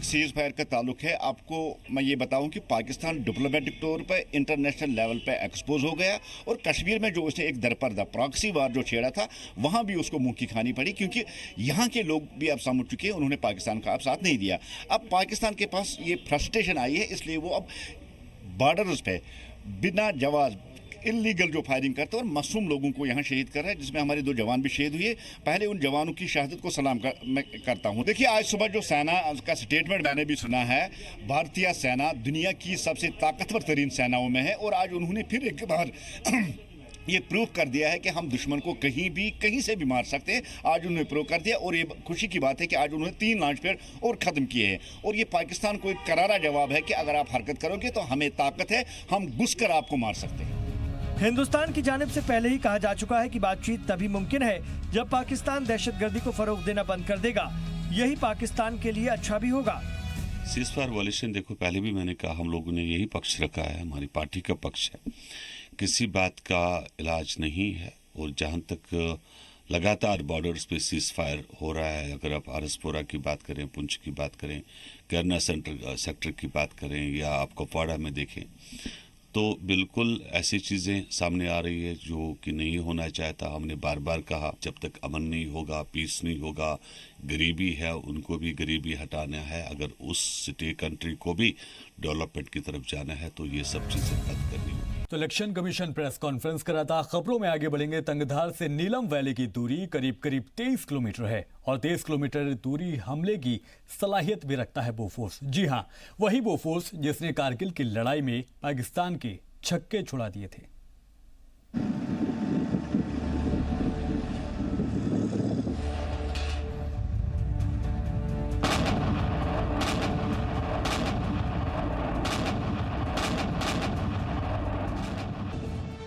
Cease fire का ताल्लुक है। आपको मैं ये बताऊं कि पाकिस्तान डिप्लोमेटिक तौर पर इंटरनेशनल लेवल पे एक्सपोज हो गया और कश्मीर में जो उसने एक दरपर्दा प्रॉक्सी वार जो छेड़ा था वहां भी उसको मुंह की खानी पड़ी, क्योंकि यहाँ के लोग भी अब समझ चुके हैं, उन्होंने पाकिस्तान का अब साथ नहीं दिया। अब पाकिस्तान के पास ये फ्रस्ट्रेशन आई है, इसलिए वो अब बॉर्डर्स पे बिना जवाब इलीगल जो फायरिंग करते हैं और मासूम लोगों को यहाँ शहीद कर रहा है, जिसमें हमारे 2 जवान भी शहीद हुए। पहले उन जवानों की शहादत को सलाम मैं करता हूँ। देखिए, आज सुबह जो सेना का स्टेटमेंट मैंने भी सुना है, भारतीय सेना दुनिया की सबसे ताकतवर तरीन सेनाओं में है और आज उन्होंने फिर एक बार ये प्रूव कर दिया है कि हम दुश्मन को कहीं भी कहीं से भी मार सकते हैं। आज उन्होंने प्रूव कर दिया और ये खुशी की बात है कि आज उन्होंने 3 लॉन्च पैड और ख़त्म किए हैं और ये पाकिस्तान को एक करारा जवाब है कि अगर आप हरकत करोगे तो हमें ताकत है, हम घुस कर आपको मार सकते हैं। हिंदुस्तान की जानिब से पहले ही कहा जा चुका है कि बातचीत तभी मुमकिन है जब पाकिस्तान दहशतगर्दी को फरोग देना बंद कर देगा। यही पाकिस्तान के लिए अच्छा भी होगा। सीज फायर वायलेशन, देखो पहले भी मैंने कहा, हम लोगों ने यही पक्ष रखा है, हमारी पार्टी का पक्ष है। किसी बात का इलाज नहीं है और जहाँ तक लगातार बॉर्डर्स पे सीज फायर हो रहा है, अगर आप आरसपुरा की बात करें, पुंछ की बात करें, करना सेक्टर की बात करें या आप कुपवाड़ा में देखें, तो बिल्कुल ऐसी चीज़ें सामने आ रही है जो कि नहीं होना चाहता। हमने बार बार कहा, जब तक अमन नहीं होगा, पीस नहीं होगा, गरीबी है उनको भी गरीबी हटाना है, अगर उस सिटी कंट्री को भी डेवलपमेंट की तरफ जाना है तो ये सब चीज़ें बंद करनी होगी। तो इलेक्शन कमीशन प्रेस कॉन्फ्रेंस कराता। खबरों में आगे बढ़ेंगे। तंगधार से नीलम वैली की दूरी करीब 23 किलोमीटर है और 23 किलोमीटर दूरी हमले की सलाहियत भी रखता है बोफोर्स। जी हां, वही बोफोर्स जिसने कारगिल की लड़ाई में पाकिस्तान के छक्के छुड़ा दिए थे।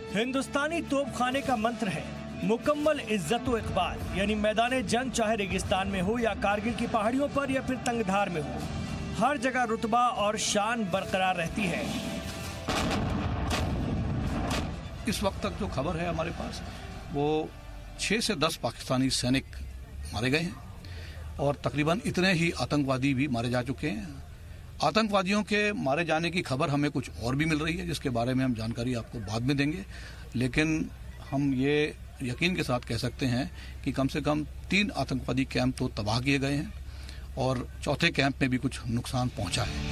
हिंदुस्तानी तोपखाने का मंत्र है मुकम्मल इज्जत व इकबाल, यानी मैदान जंग चाहे रेगिस्तान में हो या कारगिल की पहाड़ियों पर या फिर तंगधार में हो, हर जगह रुतबा और शान बरकरार रहती है। इस वक्त तक जो खबर है हमारे पास, वो 6 से 10 पाकिस्तानी सैनिक मारे गए हैं और तकरीबन इतने ही आतंकवादी भी मारे जा चुके हैं। आतंकवादियों के मारे जाने की खबर हमें कुछ और भी मिल रही है, जिसके बारे में हम जानकारी आपको बाद में देंगे, लेकिन हम ये यकीन के साथ कह सकते हैं कि कम से कम 3 आतंकवादी कैंप तो तबाह किए गए हैं और चौथे कैंप में भी कुछ नुकसान पहुंचा है।